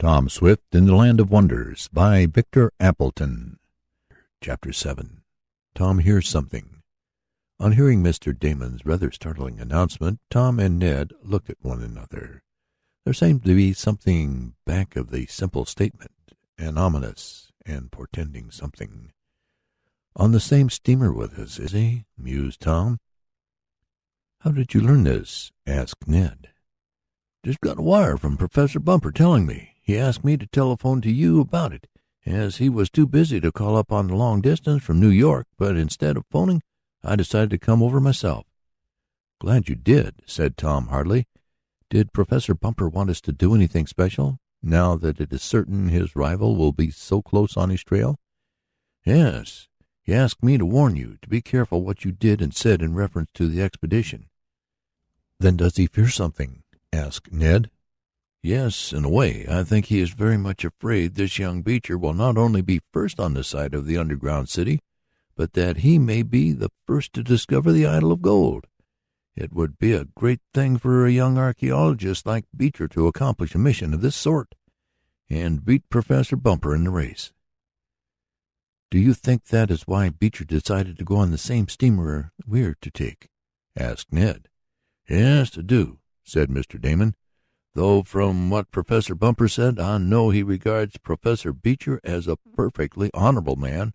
Tom Swift in the Land of Wonders by Victor Appleton. Chapter 7. Tom Hears Something. On hearing Mr. Damon's rather startling announcement, Tom and Ned looked at one another. There seemed to be something back of the simple statement, an ominous and portending something. "On the same steamer with us, is he?" mused Tom. "How did you learn this?" asked Ned. "Just got a wire from Professor Bumper telling me. He asked me to telephone to you about it, as he was too busy to call up on the long distance from New York, but instead of phoning, I decided to come over myself." "Glad you did," said Tom heartily. "Did Professor Bumper want us to do anything special, now that it is certain his rival will be so close on his trail?" "Yes. He asked me to warn you to be careful what you did and said in reference to the expedition." "Then does he fear something?" asked Ned. "Yes, in a way. I think he is very much afraid this young Beecher will not only be first on the site of the underground city, but that he may be the first to discover the idol of gold. It would be a great thing for a young archaeologist like Beecher to accomplish a mission of this sort, and beat Professor Bumper in the race." "Do you think that is why Beecher decided to go on the same steamer we are to take?" asked Ned. "Yes, I do," said Mr. Damon. "Though from what Professor Bumper said, I know he regards Professor Beecher as a perfectly honorable man,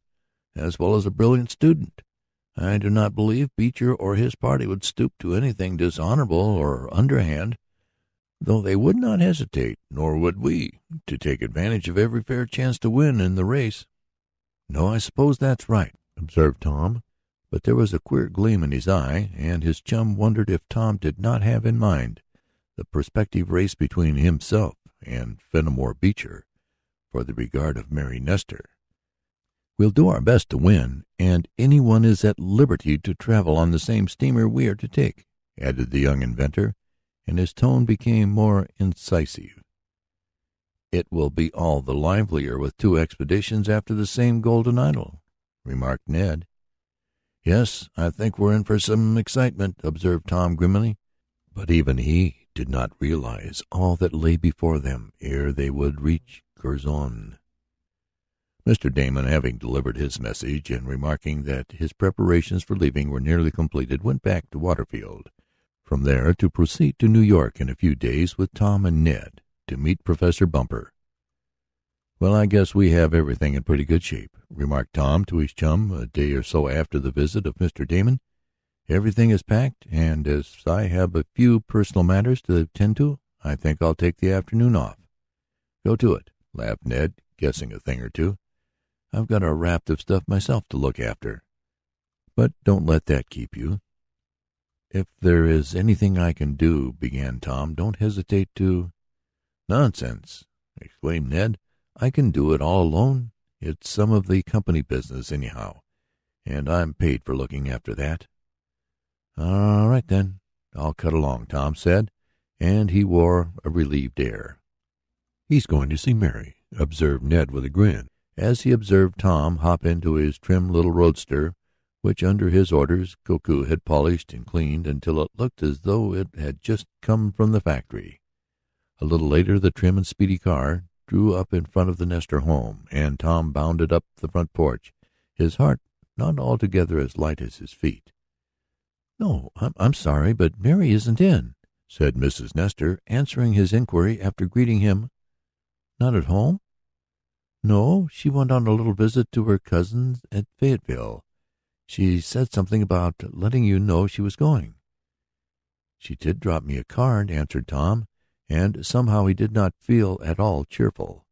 as well as a brilliant student. I do not believe Beecher or his party would stoop to anything dishonorable or underhand, though they would not hesitate, nor would we, to take advantage of every fair chance to win in the race." "No, I suppose that's right," observed Tom, but there was a queer gleam in his eye, and his chum wondered if Tom did not have in mind the prospective race between himself and Fenimore Beecher for the regard of Mary Nestor. "We'll do our best to win, and anyone is at liberty to travel on the same steamer we are to take," added the young inventor, and his tone became more incisive. "It will be all the livelier with two expeditions after the same golden idol," remarked Ned. "Yes, I think we're in for some excitement," observed Tom grimly. But even he did not realize all that lay before them ere they would reach Curzon. Mr. Damon, having delivered his message and remarking that his preparations for leaving were nearly completed, went back to Waterfield, from there to proceed to New York in a few days with Tom and Ned to meet Professor Bumper. "Well, I guess we have everything in pretty good shape," remarked Tom to his chum a day or so after the visit of Mr. Damon. "Everything is packed, and as I have a few personal matters to attend to, I think I'll take the afternoon off." "Go to it," laughed Ned, guessing a thing or two. "I've got a raft of stuff myself to look after." "But don't let that keep you." "If there is anything I can do," began Tom, "don't hesitate to—" "Nonsense!" exclaimed Ned. "I can do it all alone. It's some of the company business, anyhow, and I'm paid for looking after that." "All right, then, I'll cut along," Tom said, and he wore a relieved air. "He's going to see Mary," observed Ned with a grin, as he observed Tom hop into his trim little roadster, which under his orders Koku had polished and cleaned until it looked as though it had just come from the factory. A little later the trim and speedy car drew up in front of the Nestor home, and Tom bounded up the front porch, his heart not altogether as light as his feet. "No, I'm sorry, but Mary isn't in," said Mrs. Nestor, answering his inquiry after greeting him. "Not at home?" "No, she went on a little visit to her cousins at Fayetteville. She said something about letting you know she was going." "She did drop me a card," answered Tom, and somehow he did not feel at all cheerful.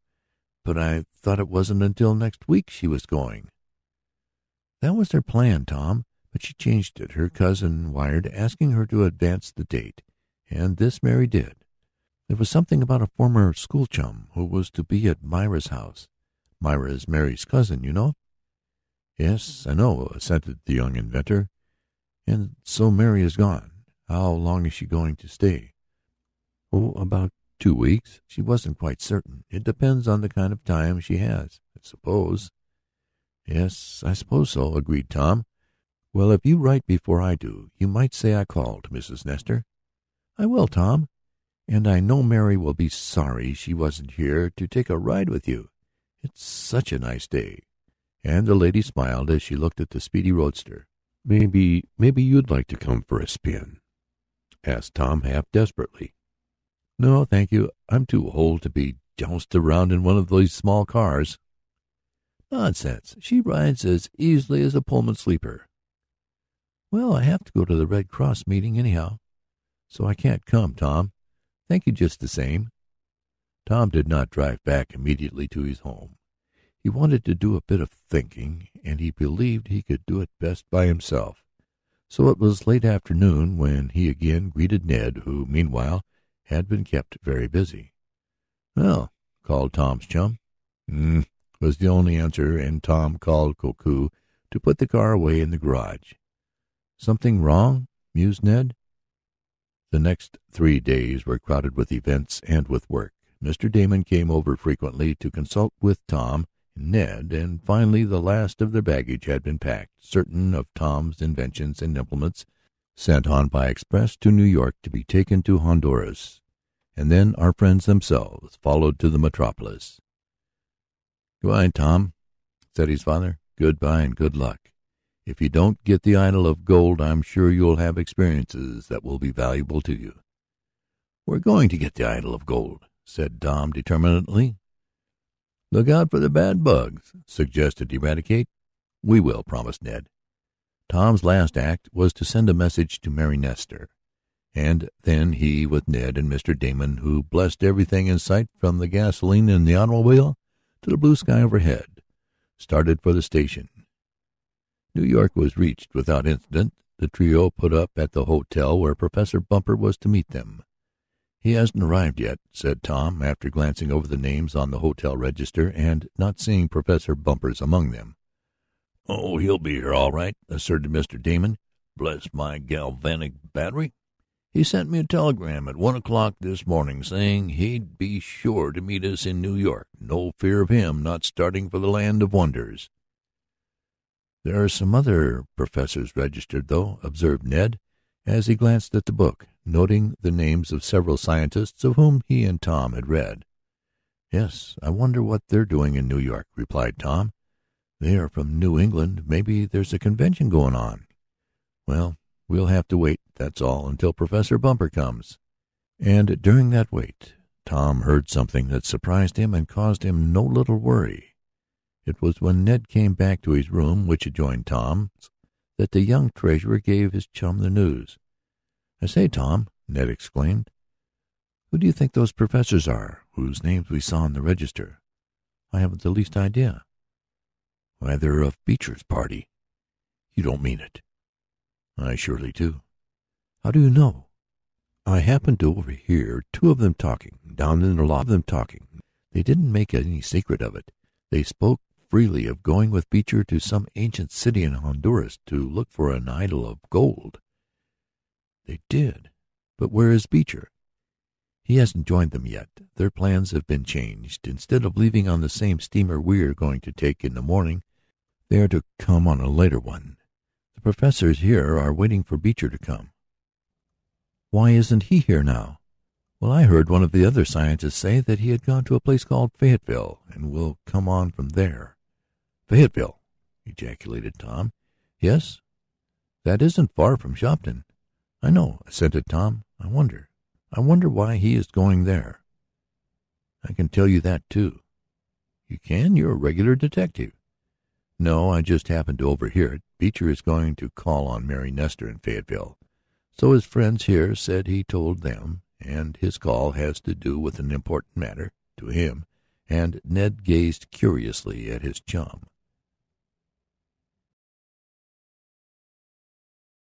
"But I thought it wasn't until next week she was going." "That was their plan, Tom. But she changed it. Her cousin wired asking her to advance the date, and this Mary did. There was something about a former school chum who was to be at Myra's house. Myra is Mary's cousin, you know." "Yes, I know," assented the young inventor. "And so Mary is gone. How long is she going to stay?" "Oh, about 2 weeks. She wasn't quite certain. It depends on the kind of time she has, I suppose." "Yes, I suppose so," agreed Tom. "Well, if you write before I do, you might say I called, Mrs. Nestor." "I will, Tom. And I know Mary will be sorry she wasn't here to take a ride with you. It's such a nice day." And the lady smiled as she looked at the speedy roadster. Maybe you'd like to come for a spin?" asked Tom half desperately. "No, thank you. I'm too old to be jounced around in one of these small cars." "Nonsense. She rides as easily as a Pullman sleeper." "Well, I have to go to the Red Cross meeting anyhow, so I can't come, Tom. Thank you just the same." Tom did not drive back immediately to his home. He wanted to do a bit of thinking, and he believed he could do it best by himself. So it was late afternoon when he again greeted Ned, who, meanwhile, had been kept very busy. "Well," called Tom's chum. Was the only answer, and Tom called Koku to put the car away in the garage. "Something wrong?" mused Ned. The next 3 days were crowded with events and with work. Mr. Damon came over frequently to consult with Tom and Ned, and finally the last of their baggage had been packed, certain of Tom's inventions and implements sent on by express to New York to be taken to Honduras, and then our friends themselves followed to the metropolis. "Goodbye, Tom," said his father. "Goodbye and good luck. If you don't get the idol of gold, I'm sure you'll have experiences that will be valuable to you." "We're going to get the idol of gold," said Tom determinedly. "Look out for the bad bugs," suggested Eradicate. "We will," promised Ned. Tom's last act was to send a message to Mary Nestor, and then he, with Ned and Mr. Damon, who blessed everything in sight from the gasoline in the automobile to the blue sky overhead, started for the station. New York was reached without incident. The trio put up at the hotel where Professor Bumper was to meet them. "He hasn't arrived yet," said Tom, after glancing over the names on the hotel register and not seeing Professor Bumper's among them. "Oh, he'll be here all right," asserted Mr. Damon. "Bless my galvanic battery. He sent me a telegram at 1 o'clock this morning saying he'd be sure to meet us in New York. No fear of him not starting for the land of wonders." "There are some other professors registered, though," observed Ned, as he glanced at the book, noting the names of several scientists of whom he and Tom had read. "Yes, I wonder what they're doing in New York," replied Tom. "They are from New England. Maybe there's a convention going on. Well, we'll have to wait, that's all, until Professor Bumper comes." And during that wait, Tom heard something that surprised him and caused him no little worry. It was when Ned came back to his room, which adjoined Tom's, that the young treasurer gave his chum the news. "I say, Tom," Ned exclaimed, "who do you think those professors are whose names we saw in the register?" "I haven't the least idea." "Why, they're of Beecher's party." "You don't mean it." "I surely do." "How do you know?" "I happened to overhear two of them talking down in the lobby. They didn't make any secret of it. They spoke freely of going with Beecher to some ancient city in Honduras to look for an idol of gold." "They did? But where is Beecher?" "He hasn't joined them yet. Their plans have been changed. Instead of leaving on the same steamer we are going to take in the morning, they are to come on a later one. The professors here are waiting for Beecher to come." "Why isn't he here now?" "Well, I heard one of the other scientists say that he had gone to a place called Fayetteville and will come on from there." "Fayetteville!" ejaculated Tom. "Yes, that isn't far from Shopton." "I know," assented Tom. I wonder why he is going there." "I can tell you that, too." "You can? You're a regular detective." "No, I just happened to overhear it. Beecher is going to call on Mary Nestor in Fayetteville, so his friends here said he told them, and his call has to do with an important matter to him," and Ned gazed curiously at his chum.